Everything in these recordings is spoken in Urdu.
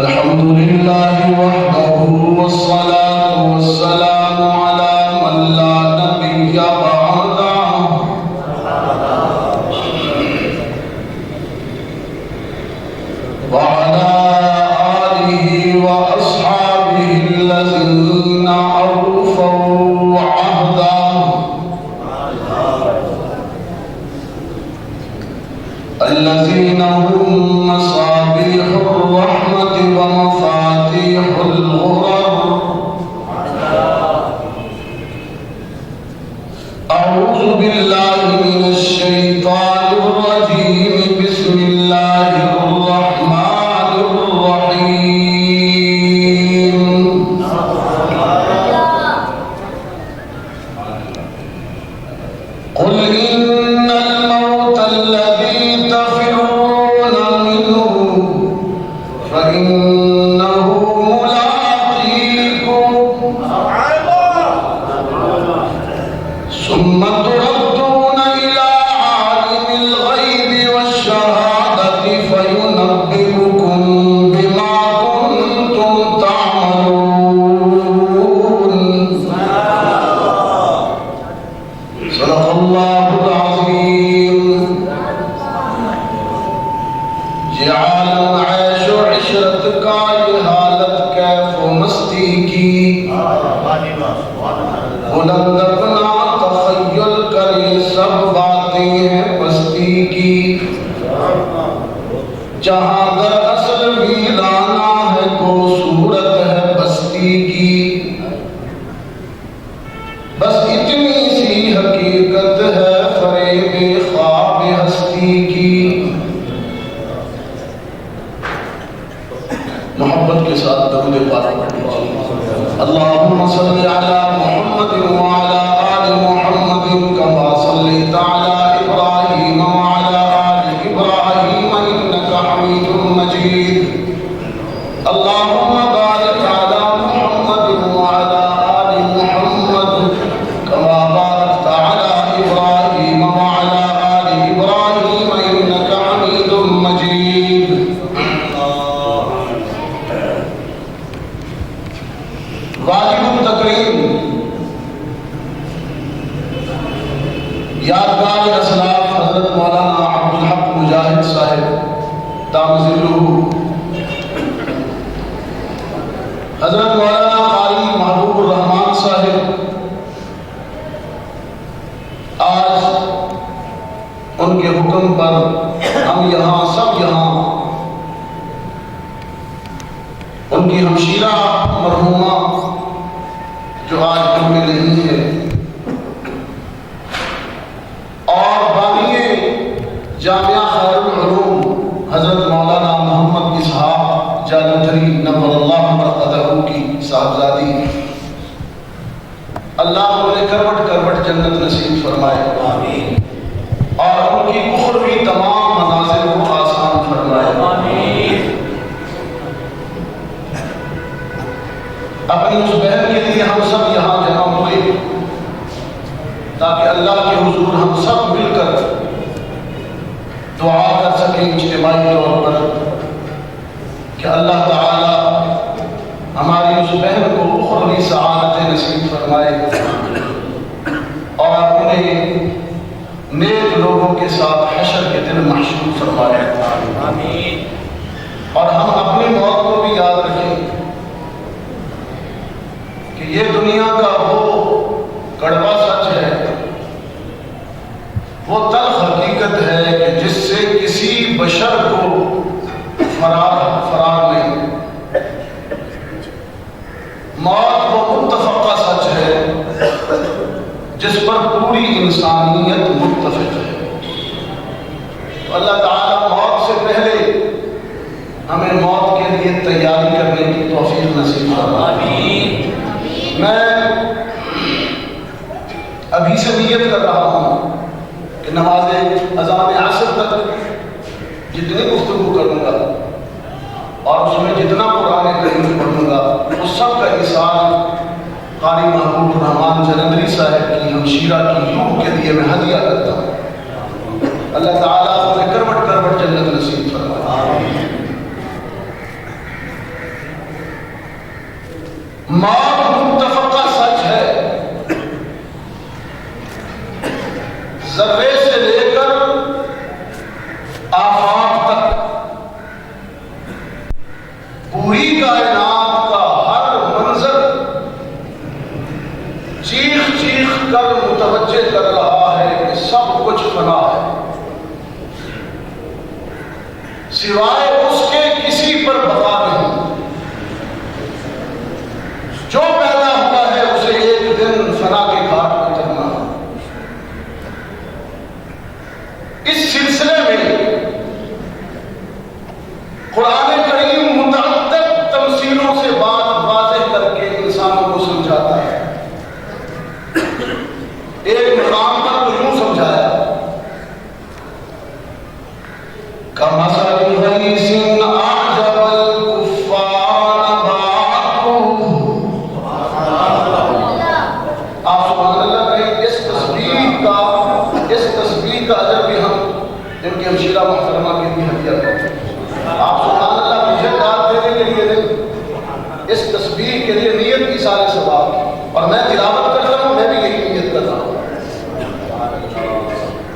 الحمد لله وحده والصلاة والسلام على من لا نبي بعده وعلى آله وأصحابه الذين أوفوا عهده الذين هم مصابيح الرحمة ومفاتيح الغرر. أعوذ بالله من الشيطان الرجيم. بسم الله الرحمن الرحيم. قل إن الموت الذي تفرون منه فإنه ملاقيكم ثم تردون إلى عالم الغيب والشهادة فينبئكم بما كنتم تعملون. صدق الله العظيم. جعل عيش عشرت کا یہ حالت کیف و مستی کی، بلند اپنا تخیل کرے سب باتیں ہیں پستی کی. جہاں در اصل ویرانہ ہے کو صورت ہے بستی کی، بس اتنی سی حقیقت ہے فریب خواب ہستی کی. محبت کے ساتھ درود پاک پڑھ لیجیے. اللہم صلی علی محمد وعلی آل محمد کما صلیت علی ابراہیم وعلی آل ابراہیم انک حمید مجید. اللہم بارک علی محمد وعلی آل محمد کما بارکت علی ابراہیم وعلی آل ابراہیم انک حمید مجید. واجب التکریم یادگار اسلاف حضرت مولانا عبدالحق مجاہد صاحب دام ظلہ، حضرت مولانا قاری محبوب الرحمان صاحب آج ان کے حکم پر ہم یہاں سب یہاں ان کی ہمشیرہ مرحومہ جو آج ہم میں نہیں ہے اور بانی جامعہ خیر العلوم حضرت مولانا محمد اسحاق جالندھری نور اللہ مرقدہ کی صاحبزادی، اللہ انہیں کروٹ کروٹ جنت نصیب فرمائے آمین، اور ان کی اخروی تمام منازل کو آسان فرمائے آمین. اپنی اس بہن کے لیے ہم سب یہاں جمع ہوئے تاکہ اللہ کے حضور ہم سب مل کر دعا کر سکیں اجتماعی طور پر کہ اللہ تعالی ہماری اس بہن کو اخروی سعادت نصیب فرمائے اور انہیں نیک لوگوں کے ساتھ حشر کے دن محشور فرمائے آمین. اور ہم اپنی موت کو بھی یاد رکھیں کہ یہ دنیا کا وہ کڑوا سچ ہے، وہ تلخ حقیقت ہے کہ جس سے کسی بشر کو فرار نہیں. موت وہ متفقہ سچ ہے جس پر پوری انسانیت متفق ہے. تو اللہ تعالیٰ موت سے پہلے ہمیں موت کے لیے تیاری کرنے کی توفیق نصیب فرمائے. میں ابھی سے نیت کر رہا ہوں کہ نماز اذان عصر تک جتنی گفتگو کروں گا اور اس میں جتنا قرآن کریم پڑھوں گا اس سب کا حساب قاری محبوب الرحمان جلندری صاحب کی ہمشیرہ کی روح کے لیے میں ہدیہ کرتا ہوں۔ اللہ تعالیٰ ہمیں کروٹ کروٹ جنت نصیب فرمائے۔ موت متفقہ سچ ہے، ذرے سے لے کر آفاق تک پوری کائنات کا ہر منظر چیخ چیخ کر متوجہ کر رہا ہے کہ سب کچھ فنا ہے، سوائے اس کے کسی پر بقا نہیں۔ جو پیدا ہوا ہے اسے ایک دن فنا کے گھاٹ پہ چلنا ہے۔ اس سلسلے میں قرآن کریم متعدد تمثیلوں سے بات واضح کر کے انسانوں کو سمجھاتا ہے۔ ایک مقام پر تو یوں سمجھایا، کَمَثَلِ غَيْثٍ أَعْجَبَ الْكُفَّارَ نَبَاتُهُ۔ آپ سبحان اللہ کہیں، اس تصویر کا اجر بھی ہم جن کی ہمشیرہ محترمہ کے بھی ہدیہ کرتے ہیں۔ آپ سبحان اللہ مجھے داد دینے کے لیے نہیں، اس تصویر کے لیے نیت کی سارے ثواب کی، اور میں تلاوت کرتا ہوں، میں بھی یہی نیت کرتا ہوں۔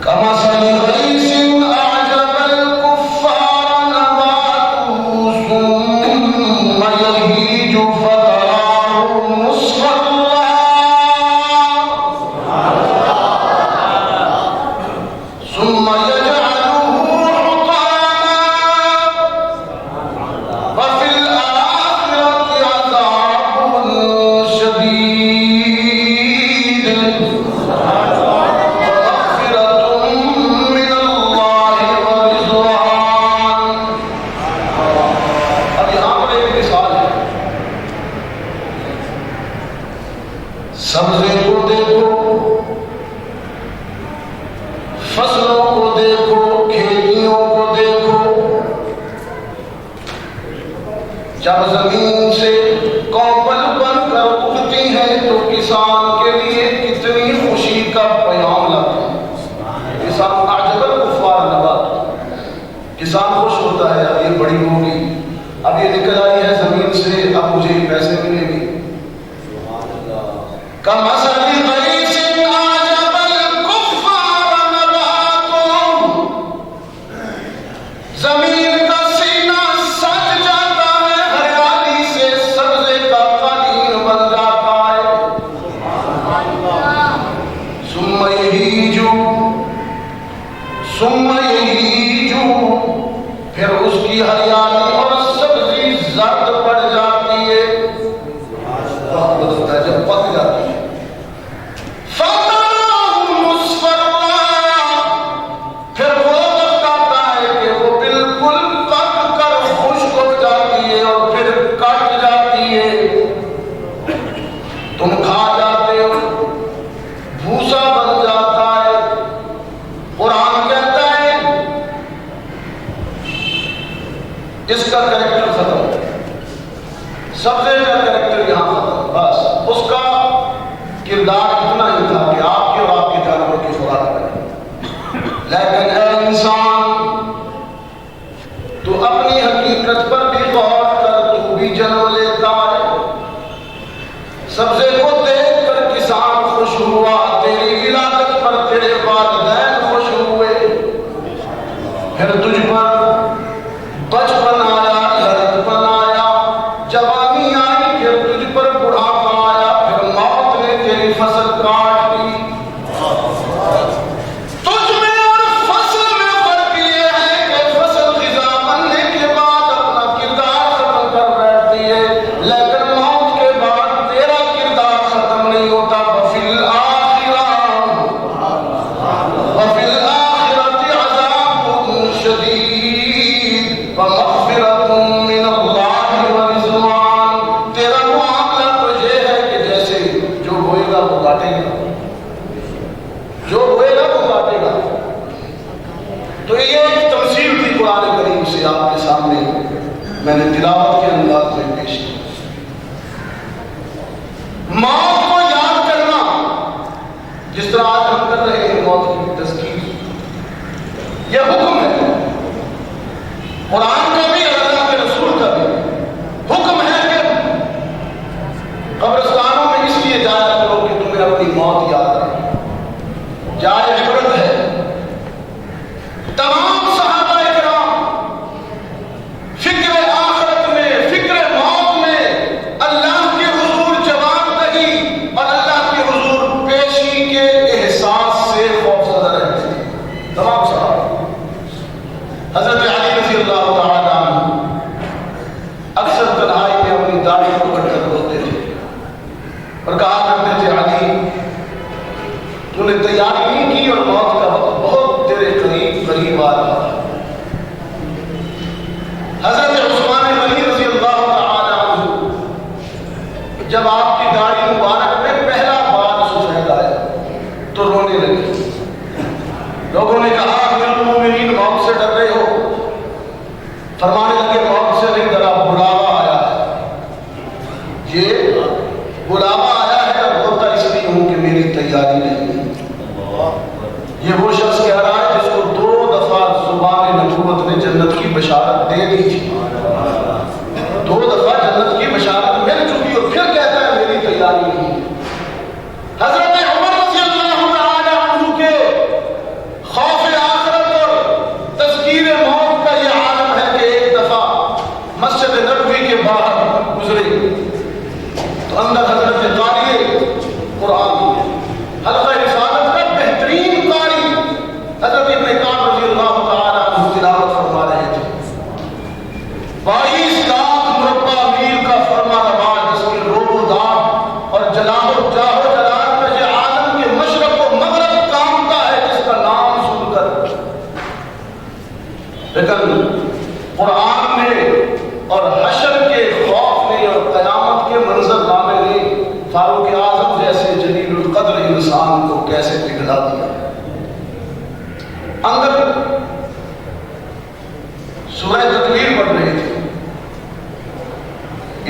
کَمَثَلِ غَيْثٍ أَعْجَبَ الْكُفَّارَ نَبَاتُهُ ثُمَّ يَهِيجُ فَتَرَاهُ مُصْفَرًّا ثُمَّ يَجْعَلُهُ حُطَامًا وَفِي الْآخِرَةِ عَذَابٌ شَدِيدٌ سبزے کو دیکھو، فصلوں کو دیکھو، کھیتیوں کو دیکھو، جب زمین سے کوپل بن کر اگتی ہیں تو کسان کے لیے کتنی خوشی کا پیام لاتے ہیں۔ کسان اعجب الکفار نبات، کسان خوش ہوتا ہے، اب یہ بڑی ہوگی، اب یہ نکل آئی ہے زمین سے، اب مجھے یہ پیسے ملیں گے۔ کَمَثَلِ غَيْثٍ أَعْجَبَ الْكُفَّارَ نَبَاتُهُ، زمین کا سینہ سج جاتا ہے ہریالی سے، سبزے کا قالین بن جاتا ہے۔ ثُمَّ يَهِيجُ، پھر اس کی ہریالی اور سبزی زرد پڑ جاتی ہے، وقت بدلتا ہے جب پک جاتی ہے۔ فَتَرَاهُ مُصْفَرًّا، پھر وہ وقت آتا ہے کہ وہ بالکل پک کر خشک ہو جاتی ہے اور پھر کٹ جاتی ہے، تم کھا جاتے ہو، بھوسا بن جاتا ہے۔ قرآن کہتا ہے اس کا کریکٹر ختم، سبزے کا کریکٹر یہاں ختم، بس اس کا کردار اتنا ہی تھا کہ آپ کے اور آپ کے جانوروں کی خوراک کرے۔ لیکن اے انسان، تو اپنی حقیقت پر بھی غور کر، تو بھی جنم لیتا ہے۔ سبزے کو دیکھ کر کسان خوش ہوا، تیری ولادت پر تیرے والدین خوش ہوئے، پھر تجھ پر بچپن آیا، لڑکپن آیا، جوانی آئی، پھر تجھ پر بڑھاپا آیا، پھر موت نے تیری فصل کاٹ دی۔ تجھ میں اور فصل میں فرق یہ ہے کہ فصل غذا بننے کے بعد اپنا کردار ختم کر بیٹھتی ہے، لیکن موت کے بعد تیرا کردار ختم نہیں ہوتا۔ وَفِي الْآخِرَةِ عَذَابٌ شَدِيدٌ وَمَغْفِرَةٌ مِّنَ اللَّهِ وَرِضْوَانٌ۔ تیرا معاملہ تو یہ ہے کہ جیسے جو بوئے گا وہ کاٹے گا، جو بوئے گا وہ کاٹے گا۔ تو یہ ایک تمثیل تھی قرآن کریم سے آپ کے سامنے میں نے تلاوت کے انداز میں پیش کی۔ موت کو یاد کرنا، جس طرح آج ہم کر رہے ہیں موت کی تذکیر، یہ حکم ہے قرآن کا بھی اور اللہ کے رسول کا بھی۔ حکم ہے کہ قبرستانوں میں اس لیے جایا کرو کہ تمہیں اپنی موت یاد رہے، جائے عبرت ہے۔ تمام صحابہ کرام فکر آخرت میں، فکر موت میں اللہ کے حضور جواب دہی اور اللہ کے حضور پیشی کے احساس سے خوفزدہ رہتے تھے تمام صحابہ۔ حضرت علی رضی اللہ تعالیٰ عنہ اکثر تنہائی میں اپنی داڑھی کو پکڑ کر روتے تھے اور کہا کرتے تھے علی تو نے تیاری نہیں کی اور موت کا وقت بہت تیرے قریب آ رہا تھا۔ حضرت عثمان غنی رضی اللہ تعالیٰ عنہ جب آپ کی داڑھی مبارک میں پہلا بار سفید آیا تو رونے لگے۔ لوگوں نے کہا امیر المومنین موت سے ڈر رہے ہو؟ فرمانے لگے موت سے نہیں ڈرا، بلاوا آیا ہے۔ یہ بلاوا آیا ہے اور ہوتا اس لیے ہوں کہ میری تیاری نہیں۔ یہ وہ شخص کہہ رہا ہے جس کو 2 دفعہ زبان نبوت نے جنت کی بشارت دے دی تھی، 2 دفعہ جنت کی بشارت مل چکی اور پھر کہتا ہے میری تیاری نہیں۔ حضرت عمر رضی اللہ تعالی عنہ کے خوف آخرت اور تذکیر موت کا یہ عالم ہے کہ ایک دفعہ مسجد نبوی کے باہر گزرے تو اندر حضرت قاری قرآن حلقہ رسالت کا بہترین قاری حضرت ابن کعب رضی اللہ تعالی عنہ تلاوت فرما رہے تھے۔ 22 لاکھ مربع میل کا فرما رواج جس کے روب و دام اور جلال و جاہ و جلال کا یہ عالم کے مشرق و مغرب کامتا ہے جس کا نام سن کر، لیکن قرآن نے اور حشر کے خوف نے اور قیامت کے منظر نامے نے فاروق اعظم جیسے جلیل القدر انسان کو کیسے پگھلا دیا۔ اندر سورہ تکویر پڑھ رہے تھے،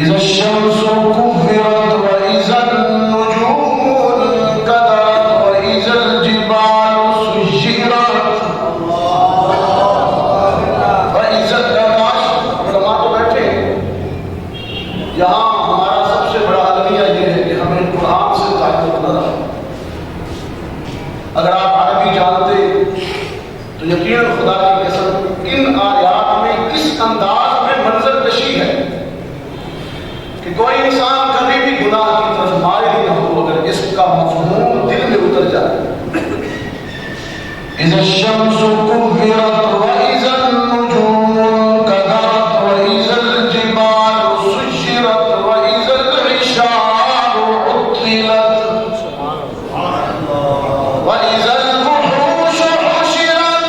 اذا الشمس كورت واذا النجوم انكدرت واذا الجبال سيرت واذا العرش۔ علماء تو بیٹھے ہیں یہاں، ہمارا سب سے بڑا المیہ یہ ہے کہ ہمیں قرآن سے تعلق نہ رہا۔ اگر آپ عربی جانتے تو یقیناً خدا کی قسم ان آیات میں اس انداز میں منظر کشی ہے کہ کوئی انسان کبھی بھی گناہ کی طرف مائل نہ ہو اگر اس کا مفہوم دل میں اتر جائے۔ اذا الشمس كورت واذا النجوم انكدرت واذا الجبال سيرت واذا العشار عطلت واذا الوحوش حشرت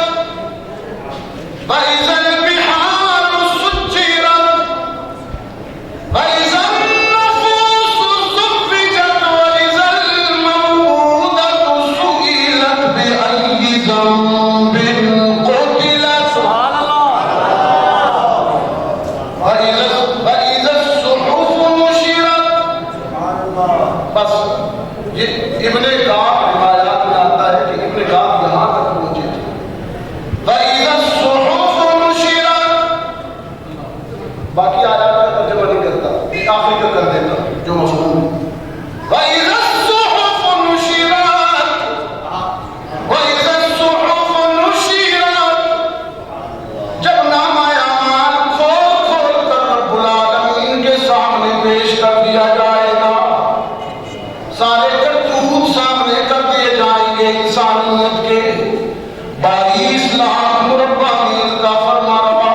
واذا البحار سجرت واذا النفوس زوجت واذا الموءودة سئلت بأي ذنب قتلت واذا الصحف نشرت۔ بس یہ ابن کعب روایات میں آتا ہے کہ ابن کعب یہاں تک پہنچے تھے، وَإِذَا الصُّحُفُ نُشِرَتْ۔ باقی آیات کا ترجمہ نہیں کرتا، یہ آخری کا کر دیتا جو مفہوم ہے۔ وَإِذَا الصُّحُفُ نُشِرَتْ وَإِذَا الصُّحُفُ نُشِرَتْ۔ جب نامہ اعمال کھول کھول کر رب العالمین کے سامنے پیش کر دیا جائے گا، سارے کرتوت سامنے کر دیے جائیں گے انسانیت کے، 22 لاکھ مربع میل کا فرما روا۔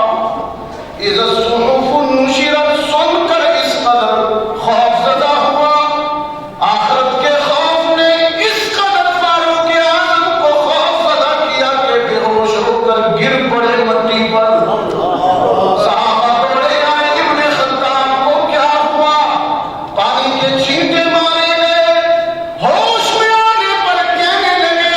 اذا الصحف نشرت سن کر اس قدر خوف زدہ ہوا، آخرت کے خوف نے اس قدر فاروق اعظم کو خوف زدہ کیا کہ بے ہوش ہو کر گر پڑے مٹی پر۔ صحابہ دوڑے آئے ابن خطاب کو کیا ہوا؟ پانی کے چھینٹے مارے گئے، ہوش میں آنے پر کہنے لگے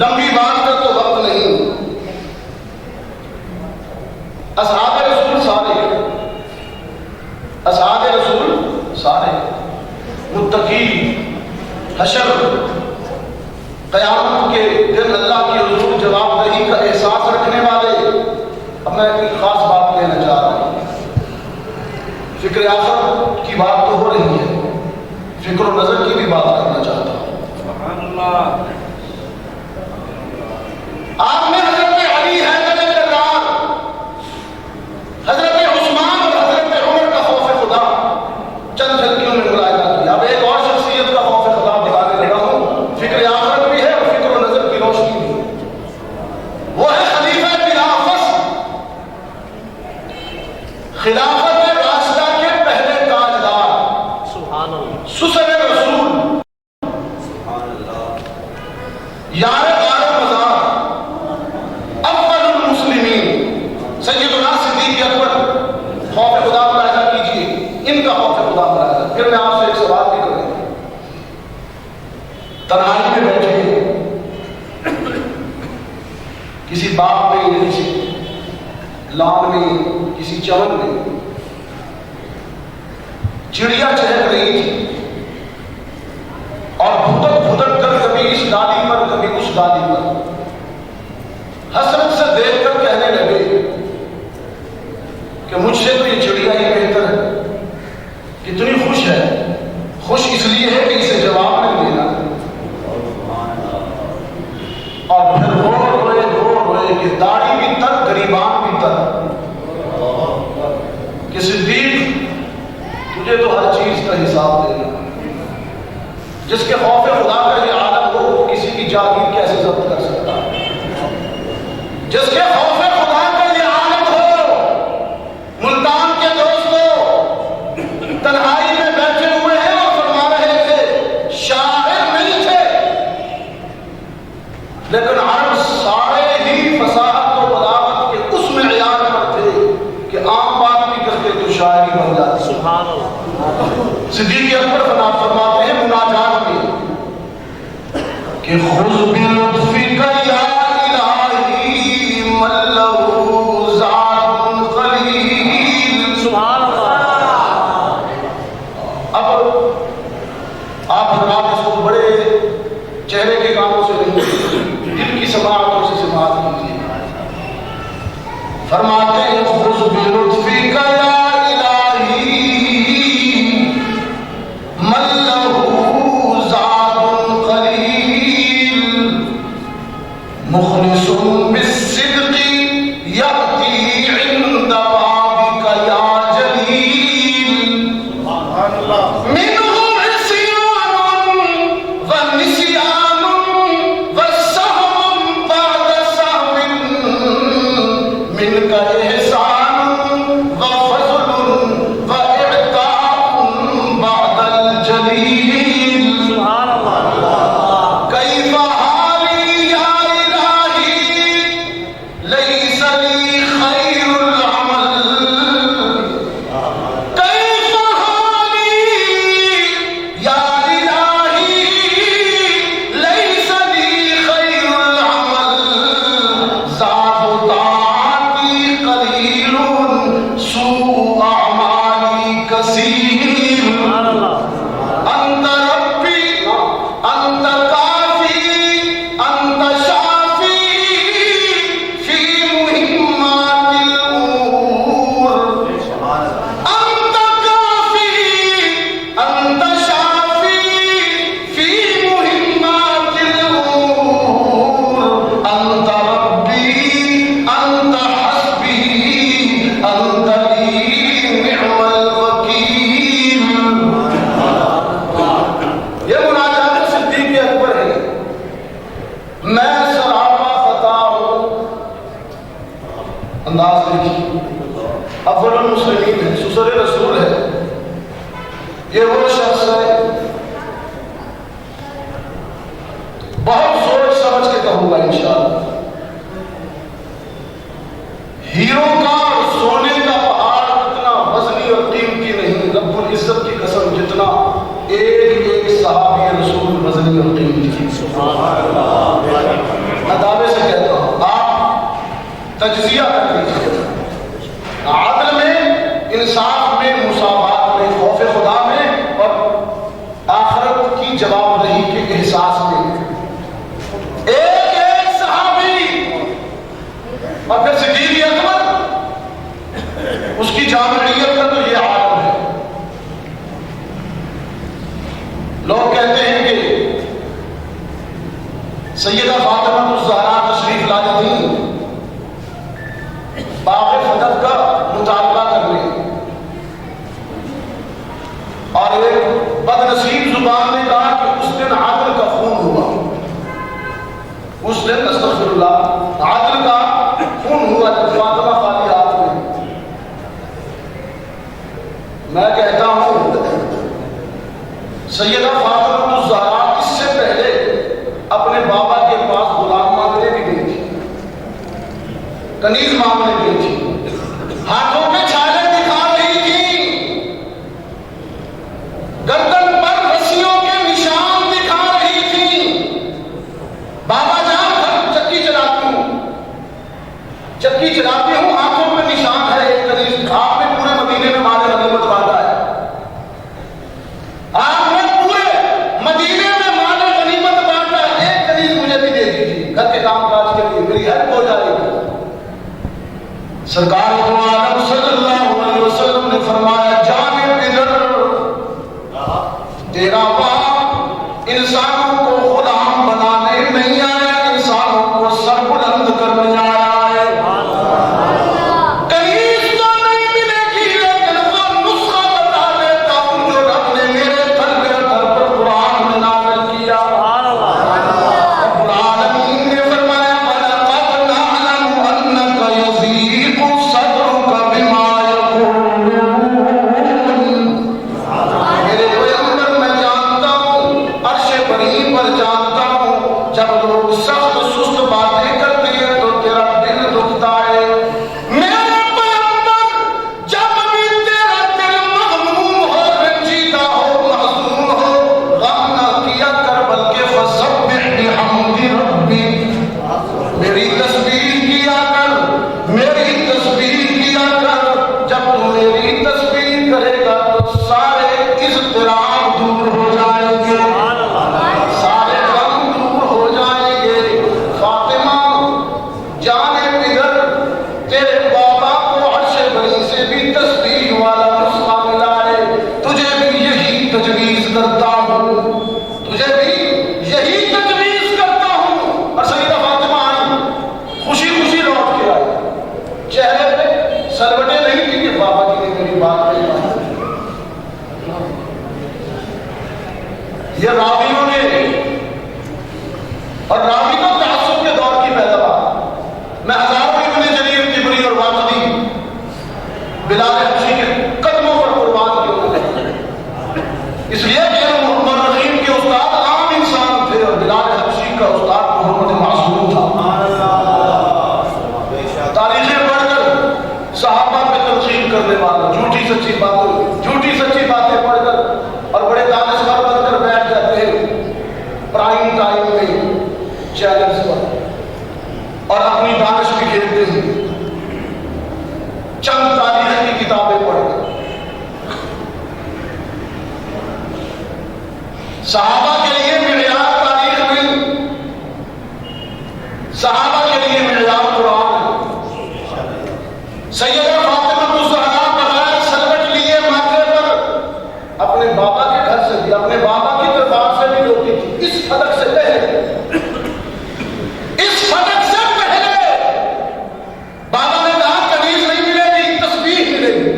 لمبی بات کا تو وقت نہیں. اصحاب رسول سارے متقی، حشر، قیامت کے دن اللہ کی حضور جواب دہی کا احساس رکھنے والے. اب میں ایک خاص بات کہنا چاہ رہا ہوں. فکر آخرت کی بات تو ہو رہی ہے، فکر و نظر کی بھی بات کرنا چاہتا ہوں. سبحان اللہ. آپ میں حضرت علی حیدر کرار، حضرت عثمان اور حضرت عمر کا خوف خدا چند جھلکیوں میں ملاحظہ کیا. اب ایک اور شخصیت کا خوف خدا دکھانے لگا ہوں. فکر آخرت بھی ہے اور فکر و نظر کی روشنی بھی ہے. وہ ہے خلیفہ بلا فصل، خلافت راشدہ کے پہلے تاجدار، سسر رسول، یار غار و مزار، اول المسلمین، سیدنا صدیق اکبر. خوف خدا ملاحظہ کیجیے، ان کا خوف خدا ملاحظہ. پھر میں آپ سے ایک سوال بھی کروں گا. تنہائی میں بیٹھے کسی باغ میں یا کسی لان میں، کسی چمن میں، چڑیا چہک رہی تھی اور بھدک بھدک کر کبھی اس ڈالی پر کبھی اس ڈالی پر حسرت سے دیکھ کر کہنے لگے کہ مجھ سے تو یہ چڑیا ہی بہتر ہے. کتنی خوش ہے. خوش اس لیے ہے کہ اسے جواب نہیں دینا. اور پھر رو روئے کہ داڑھی بھی تر، گریبان بھی تر، کہ صدیق تجھے تو ہر چیز کا حساب دینا. جس کے خوف خدا کا یہ عالم ہو وہ کسی کی جاگیر کیسے ضبط کر سکتا ہے؟ جس کے خوف خدا کا یہ عالم ہو. ملتان کے دوستوں تنہائی میں بیٹھے ہوئے ہیں اور فرما رہے تھے، شاعر نہیں تھے لیکن عرب سارے ہی فصاحت و بلاغت کے اس معیار پر تھے کہ عام بات بھی کرتے تو شاعری بن جاتی. سبحان اللہ. صدیق اکبر فرماتے ہیں مناجات میں کہ خذ بلطفک یا الہی من لہ ذات قلیل. سبحان اللہ. اب آپ حضرات اس کو بڑے چہرے کے کاموں سے نہیں، دل کی سماعتوں سے سماعت کیجیے. فرماتے ہیں خذ بلطفک یا مخلص بالصدق یأتی عند بابک یا جلیل. منہ عصیان ونسیان وسہو بعد سہو منک احسان وفضل واعطاء بعد الجلیل. سبحان اللہ. کیف انداز دیکھیے. اول المسلمین ہے، سسر رسول ہے. یہ وہ شخص ہے، بہت سوچ سمجھ کے کہوں گا انشاءاللہ. ہیرو کا اور سونے کا پہاڑ اتنا وزنی اور قیمتی نہیں، رب العزت کی قسم، جتنا ایک ایک صحابی رسول وزنی اور قیمتی. سبحان اللہ. تجزیہ کر دیجیے، عدل میں، انصاف میں، مساوات میں، خوف خدا میں، اور آخرت کی جواب دہی کے احساس میں۔ ایک ایک صحابی اور پھر صدیق اکبر، اس کی جامعیت کا تو یہ عالم ہے۔ لوگ کہتے ہیں کہ سیدہ فاطمہ الزہرا تشریف لائی تھی باغ فتح کا مطالبہ کرنے، اور ایک بد نصیب زبان نے کہا کہ اس دن عادل کا خون ہوا، اس دن استغفر اللہ عادل کا خون ہوا جب فاطمہ خالی ہاتھ میں۔ میں کہتا ہوں سیدہ فاطمہ الزہرا اس سے پہلے اپنے بابا کے پاس غلام مانگنے بھی گئی تھی، کنیز مانگنے گئی تھی، ہاتھوں پہ چھالے دکھا رہی تھی، گردن پر رسیوں کے نشان دکھا رہی تھی۔ بابا جان گھر چکی چلاتی ہوں، ہاتھوں پہ نشان ہے ایک کنیز۔ آپ نے پورے مدینے میں مال غنیمت بانٹا ہے، آپ نے پورے مدینے میں مال غنیمت بانٹا ہے، ایک کنیز مجھے بھی دے دیجیے گھر کے کام کاج کے لیے، میری ہیلپ ہو جائے گی۔ سرکار دو عالم صلی اللہ علیہ وسلم نے فرمایا جانے بدر، تیرا باپ انسانوں کو غلام بنانے نہیں آیا، انسانوں کو سر بلند کرنے آیا ہے۔ کنیز تو نہیں ملے گی، لیکن وہ نسخہ بتا دیتا ہوں جو رب نے میرے قلب گھر پر قرآن میں نازل کیا۔ رب العالمین نے فرمایا وَلَقَدْ نَعْلَمُ أَنَّكَ يَضِيقُ صَدْرُكَ بِمَا يَقُولُونَ۔ میرے پیغمبر میں جانتا ہوں، عرش بری پر جانتا ہوں، جب لوگ سخت سست باتیں کرتے ہیں تو تیرا دل دکھتا ہے۔ میرے پیغمبر جب بھی تیرا دل مغموم ہو، رنجیدہ ہو، محزون ہو، غم نہ کیا کر بلکہ فسبح بحمد ربک، میری تسبیح کیا کر، میری تسبیح کیا کر۔ جب تو میری تسبیح کرے گا تو سارے اضطراب دور ہو جائیں گے، سارے غم دور ہو جائیں گے۔ فاطمہ جانے بدر، تیرے بابا کو عرش بری سے بھی تسبیح والا نسخہ ملا ہے، تجھے بھی یہی تجویز کرتا ہوں، تجھے بھی یہی تجویز کرتا ہوں۔ اور سیدہ فاطمہ آئی، خوشی خوشی لوٹ کے آئی، چہرے پہ سلوٹے نہیں تھی کہ بابا جی نے میری بات نہیں مانی۔ یہ راویوں نے، اور راوی تو تعصب کے دور کی پیداوار، میں ہزاروں ابن جریر طبری اور واقدی بلال حبشی کے قدموں پر قربان کیے، اس لیے کہ مورخین کے استاد عام انسان تھے اور بلال حبشی کا استاد محمد معصوم تھا۔ تاریخیں پڑھ کر صحابہ پہ تنقید کرنے والا، جھوٹی سچی باتیں پڑھ کر اور بڑے دانشور بن کر بیٹھ جاتے ہیں پرائم ٹائم میں چینلز پر اور اپنی دانش بھی کھیلتے ہیں چند تاریخ کی کتابیں پڑھ کر۔ صحابہ کے لیے معیار تاریخ نہیں، صحابہ کے لیے معیار قرآن ہے۔ سیدہ فاطمہ الزہرا بغیر سلوٹ لیے ماتھے پر اپنے بابا کے گھر سے بھی، اپنے بابا کی دربار سے بھی روتی تھی۔ اس فلک سے پہلے، اس فلک سے پہلے بابا نے کہا کنیز نہیں ملے گی، تسبیح ملے گی،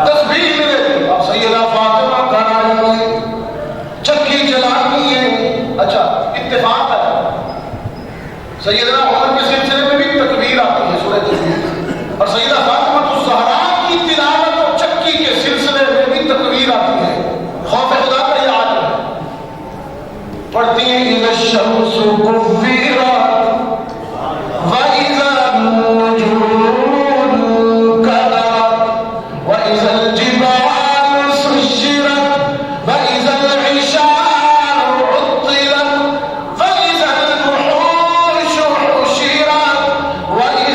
تسبیح ملے گی۔ اب سیدہ فاطمہ گھر آئی ہوئی، چکی جلاتی ہیں۔ اچھا اتفاق ہے، سیدنا عمر کے سلسلے میں بھی تکبیر آتی ہے، سورہ تکبیر، اور سیدہ فاطمہ الزہرا کی تلاوت اور چکی کے سلسلے میں بھی تکبیر آتی ہے۔ خوف خدا کا یہ عالم ہے، پڑھتی ہیں اِذَا الشَّمْسُ كُوِّرَتْ وَإِذَا النُّجُومُ انكَدَرَتْ وَإِذَا الْجِبَالُ سُيِّرَتْ وَإِذَا الْعِشَارُ عُطِّلَتْ وَإِذَا الْوُحُوشُ حُشِرَتْ وَإِذَا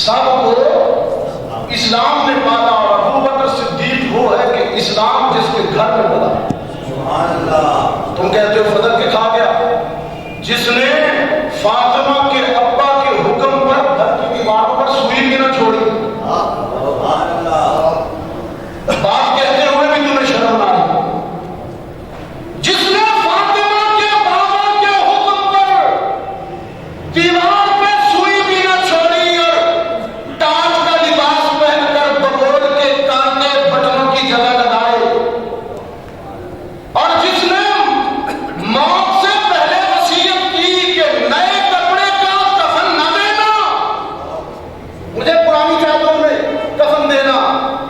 سب کو اسلام نے پالا، اور ابو بکر صدیق وہ ہے کہ اسلام جس کے گھر میں پلا۔ سبحان اللہ۔ تم کہتے ہو فضل کے کھا گیا، جس نے فاطمہ کے ابا کے حکم پر گھر کی دیواروں پر سوئی بھی نہ چھوڑی۔ سبحان اللہ۔ بات کہتے ہوئے بھی تمہیں شرم نہ آئی، جس نے فاطمہ کے بابا کے حکم پر دیوار پہ سوئی بھی نہ چھوڑی اور تاج کا لباس پہن کر بگول کے کانٹے بٹنوں کی جگہ لگائے، اور جس نے موت سے پہلے وصیت کی کہ نئے کپڑے کا کفن نہ دینا، مجھے پرانی چادروں میں کفن دینا،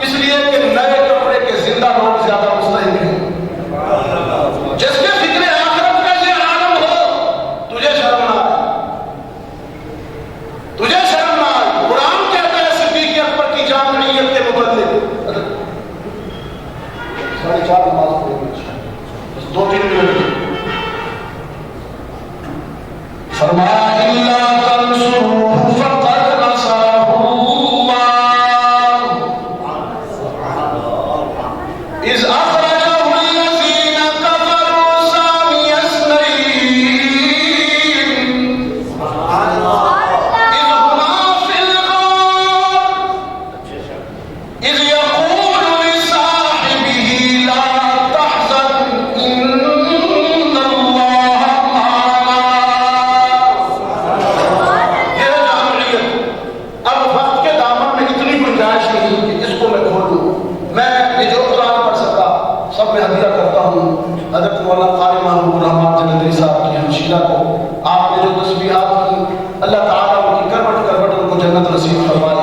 اس لیے کہ نئے کپڑے کے زندہ لوگ زیادہ مستحق ہیں۔ جس کے فکر آخرت کا یہ عالم ہو، تجھے شرم نہ آئے، تجھے شرم نہ آئے۔ قرآن کہتا ہے صدیق اکبر کی جامعیت کے متعلق، 4:30 نماز پڑھی، بس 2-3 منٹ فرمایا الا تنصروه فقد نصره الله اذ اخرجه الذين كفروا ثاني اثنين اذ هما في الغار اذ يقول لصاحبه لا تحزن ان الله معنا۔ یہ جامعیت اب وقت کے دامن میں اتنی گنجائش نہیں کہ اس کو میں کھولوں۔ میں یہ جو قرآن پڑھ سکا سب میں ہدیہ کرتا ہوں حضرت مولانا قاری محبوب الرحمان جنیدری صاحب کی ہمشیرہ کو۔ آپ نے جو تسبیحات کی، اللہ تعالیٰ ان کی کروٹ کروٹ ان کو جنت نصیب فرمائے۔